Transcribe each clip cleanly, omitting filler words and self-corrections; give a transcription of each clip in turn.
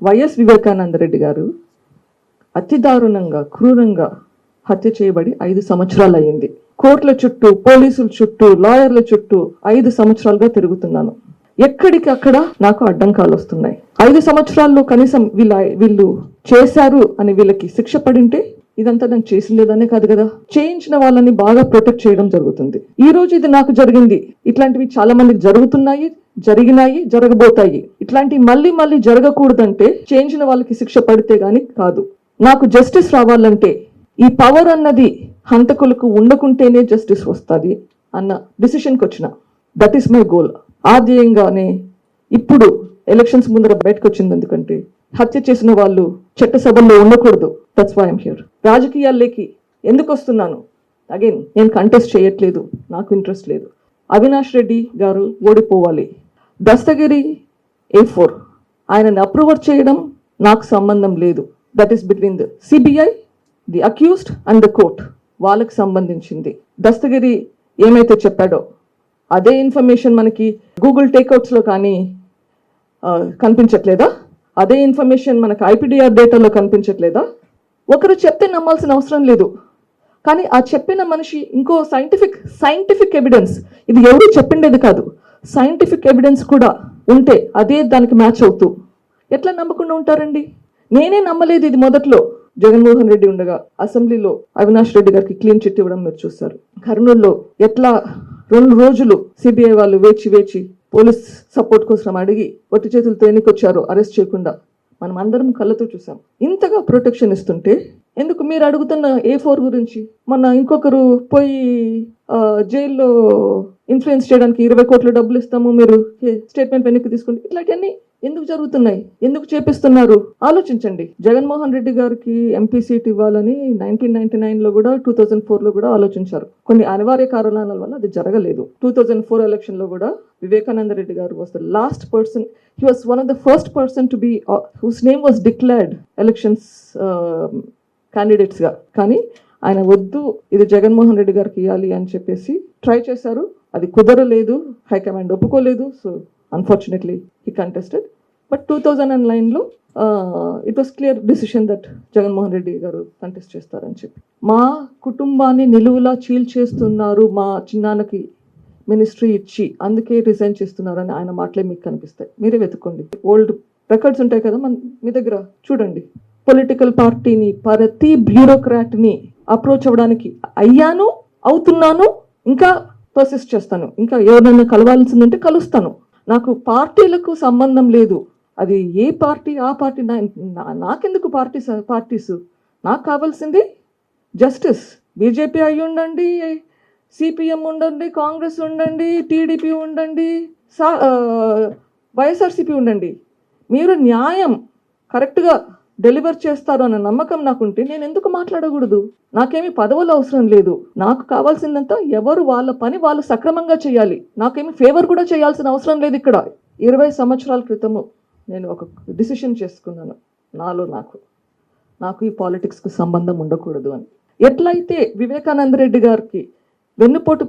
YS Vivekananda Reddy గారు అతి దారుణంగా క్రూరంగా హత్య చేయబడి 5 సంవత్సరాలు అయ్యింది. కోర్టుల చుట్టూ, పోలీసుల చుట్టూ, లాయర్ల చుట్టూ 5 సంవత్సరాలుగా తిరుగుతున్నాను. ఎక్కడికి అక్కడ నాకు అడ్డంకాలు వస్తున్నాయి. 5 సంవత్సరాల్లో కనీసం వీళ్ళు చేశారు అని వీళ్ళకి శిక్ష పడింటే ఇదంతా నేను చేసిందేదానే కాదు కదా. చేయించిన వాళ్ళని బాగా ప్రొటెక్ట్ చేయడం జరుగుతుంది. ఈ రోజు ఇది నాకు జరిగింది. ఇట్లాంటివి చాలా మందికి జరుగుతున్నాయి, జరిగినాయి, జరగబోతాయి. ఇట్లాంటివి మళ్ళీ మళ్ళీ జరగకూడదంటే చేయించిన వాళ్ళకి శిక్ష పడితే గాని కాదు. నాకు జస్టిస్ రావాలంటే ఈ పవర్ అన్నది హంతకులకు ఉండకుంటేనే జస్టిస్ వస్తుంది అన్న డిసిషన్కి వచ్చిన. That is my goal. ఆద్యంగానే ఇప్పుడు ఎలక్షన్స్ ముందర బయటకు వచ్చింది. ఎందుకంటే హత్య చేసిన వాళ్ళు చట్టసభల్లో ఉండకూడదు. That's why I'm here. రాజకీయాల్లోకి ఎందుకు వస్తున్నాను? అగైన్ నేను కంటెస్ట్ చేయట్లేదు, నాకు ఇంట్రెస్ట్ లేదు. అవినాష్ రెడ్డి గారు ఓడిపోవాలి. దస్తగిరి A4 ఆయనని అప్రూవర్ చేయడం నాకు సంబంధం లేదు. That is between the CBI, the accused and the court. వాళ్ళకి సంబంధించింది. దస్తగిరి ఏమైతే చెప్పాడో అదే ఇన్ఫర్మేషన్ మనకి గూగుల్ టేక్అవుట్స్లో కానీ కనిపించట్లేదా? అదే ఇన్ఫర్మేషన్ మనకు IPDR డేటాలో కనిపించట్లేదా? ఒకరు చెప్తే నమ్మాల్సిన అవసరం లేదు. కానీ ఆ చెప్పిన మనిషి ఇంకో సైంటిఫిక్ ఎవిడెన్స్, ఇది ఎవరు చెప్పిండేది కాదు, సైంటిఫిక్ ఎవిడెన్స్ కూడా ఉంటే అదే దానికి మ్యాచ్ అవుతూ ఎట్లా నమ్మకుండా ఉంటారండి? నేనే నమ్మలేదు ఇది మొదట్లో. జగన్మోహన్ రెడ్డి ఉండగా అసెంబ్లీలో అవినాష్ రెడ్డి గారికి క్లీన్ చిట్ ఇవ్వడం మీరు చూస్తారు. కర్నూలులో ఎట్లా 2 రోజులు సిబిఐ వాళ్ళు వేచి పోలీస్ సపోర్ట్ కోసం అడిగి ఒట్టి చేతులతో ఎన్నికొచ్చారో అరెస్ట్ చేయకుండా మనం అందరం కళ్ళతో చూసాం. ఇంతగా ప్రొటెక్షన్ ఇస్తుంటే ఎందుకు మీరు అడుగుతున్న A4 గురించి? మొన్న ఇంకొకరు పోయి జైల్లో ఇన్ఫ్లుయెన్స్ చేయడానికి 20 కోట్ల డబ్బులు ఇస్తాము, మీరు స్టేట్మెంట్ వెనక్కి తీసుకుంటే, ఇట్లాంటివన్నీ ఎందుకు జరుగుతున్నాయి? ఎందుకు చేపిస్తున్నారు? ఆలోచించండి. జగన్మోహన్ రెడ్డి గారికి ఎంపీ సీట్ ఇవ్వాలని 1999లో కూడా 2004లో కూడా ఆలోచించారు. కొన్ని అనివార్య కారణాల వల్ల అది జరగలేదు. 2004 ఎలక్షన్ లో కూడా వివేకానంద రెడ్డి గారు was the last person. He was one of the first person to be who's name was declared elections candidates గా. కానీ ఆయన వద్దు, ఇది జగన్మోహన్ రెడ్డి గారికి ఇవ్వాలి అని చెప్పేసి ట్రై చేశారు. అది కుదరలేదు, హైకమాండ్ ఒప్పుకోలేదు. So unfortunately he contested. But 2009లో it was clear decision that Jaganmohan Reddy garu contest చేస్తారని చెప్పి. మా కుటుంబాన్ని నిలువులా చీల్చేస్తున్నారు, మా చిన్నాన్నకి మినిస్ట్రీ ఇచ్చి అందుకే రిజైన్ చేస్తున్నారని ఆయన మాటలే మీకు కనిపిస్తాయి. మీరే వెతుక్కోండి, ఓల్డ్ రికార్డ్స్ ఉంటాయి కదా మీ దగ్గర, చూడండి. పొలిటికల్ పార్టీని, ప్రతి బ్యూరోక్రాట్ని అప్రోచ్ అవ్వడానికి అయ్యాను, అవుతున్నాను, ఇంకా పర్సిస్ట్ చేస్తాను. ఇంకా ఎవరినైనా కలవాల్సిందంటే కలుస్తాను. నాకు పార్టీలకు సంబంధం లేదు. అది ఏ పార్టీ ఆ పార్టీ నాకెందుకు పార్టీస్? నాకు కావాల్సింది జస్టిస్. బీజేపీ అయి ఉండండి, సిపిఎం ఉండండి, కాంగ్రెస్ ఉండండి, టీడీపీ ఉండండి, వైఎస్ఆర్సీపీ ఉండండి. మీరు న్యాయం కరెక్ట్గా డెలివర్ చేస్తారు అన్న నమ్మకం నాకుంటే నేను ఎందుకు మాట్లాడకూడదు? నాకేమీ పదవులు అవసరం లేదు. నాకు కావాల్సిందంతా ఎవరు వాళ్ళ పని వాళ్ళు సక్రమంగా చేయాలి. నాకేమీ ఫేవర్ కూడా చేయాల్సిన అవసరం లేదు. ఇక్కడ 20 సంవత్సరాల క్రితము నేను ఒక డిసిషన్ చేసుకున్నాను నాలో నాకు ఈ పాలిటిక్స్కు సంబంధం ఉండకూడదు అని. ఎట్లయితే వివేకానంద రెడ్డి గారికి వెన్నుపోటు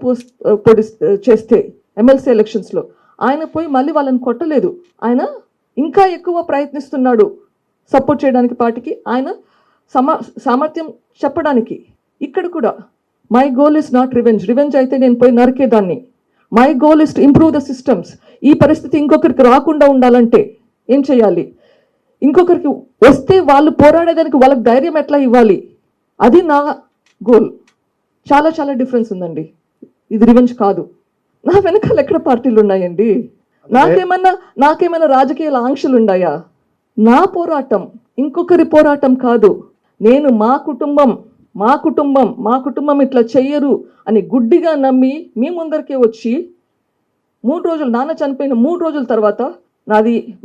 చేస్తే ఎమ్మెల్సీ ఎలక్షన్స్లో ఆయన పోయి మళ్ళీ వాళ్ళని కొట్టలేదు. ఆయన ఇంకా ఎక్కువ ప్రయత్నిస్తున్నాడు సపోర్ట్ చేయడానికి పార్టీకి, ఆయన సామర్థ్యం చెప్పడానికి. ఇక్కడ కూడా my goal is not revenge అయితే నేను పోయి నరికేదాన్ని. My goal is to improve the systems. ఈ పరిస్థితి ఇంకొకరికి రాకుండా ఉండాలంటే ఏం చేయాలి? ఇంకొకరికి వస్తే వాళ్ళు పోరాడేదానికి వాళ్ళకి ధైర్యం ఎట్లా ఇవ్వాలి? అది నా గోల్. చాలా చాలా డిఫరెన్స్ ఉందండి. ఇది రివెంజ్ కాదు. నా వెనకాల ఎక్కడ పార్టీలు ఉన్నాయండి? నాకేమైనా రాజకీయాల ఆంక్షలు ఉన్నాయా? నా పోరాటం ఇంకొకరి పోరాటం కాదు. నేను మా కుటుంబం ఇట్లా చెయ్యరు అని గుడ్డిగా నమ్మి మీ ముందరికే వచ్చి 3 రోజులు, నాన్న చనిపోయిన 3 రోజుల తర్వాత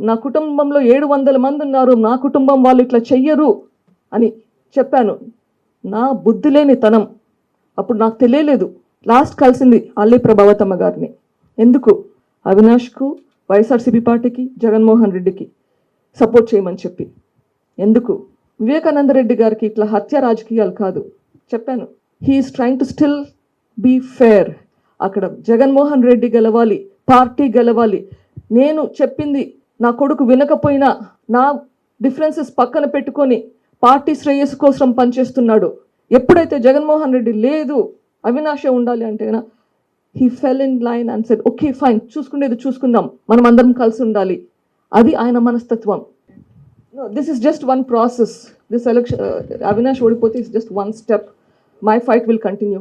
నా కుటుంబంలో 700 మంది ఉన్నారు, నా కుటుంబం వాళ్ళు ఇట్లా చెయ్యరు అని చెప్పాను. నా బుద్ధి లేని తనం. అప్పుడు నాకు తెలియలేదు. లాస్ట్ కలిసింది అల్లి ప్రభావతమ్మ గారిని. ఎందుకు? అవినాష్కు, వైఎస్ఆర్సీపీ పార్టీకి, జగన్మోహన్ రెడ్డికి సపోర్ట్ చేయమని చెప్పి. ఎందుకు? వివేకానంద రెడ్డి గారికి ఇట్లా హత్య రాజకీయాలు కాదు చెప్పాను. He's trying to still be fair. అక్కడ జగన్మోహన్ రెడ్డి గెలవాలి, పార్టీ గెలవాలి. నేను చెప్పింది నా కొడుకు వినకపోయినా, నా డిఫరెన్సెస్ పక్కన పెట్టుకొని పార్టీ శ్రేయస్సు కోసం పనిచేస్తున్నాడు. ఎప్పుడైతే జగన్మోహన్ రెడ్డి లేదు అవినాషే ఉండాలి అంటే he fell in line and said okay fine, చూసుకునేది చూసుకుందాం, మనం అందరం కలిసి ఉండాలి. అది ఆయన మనస్తత్వం. This is just one process. This election Avinash ఓడిపోతే is just one step. My fight will continue.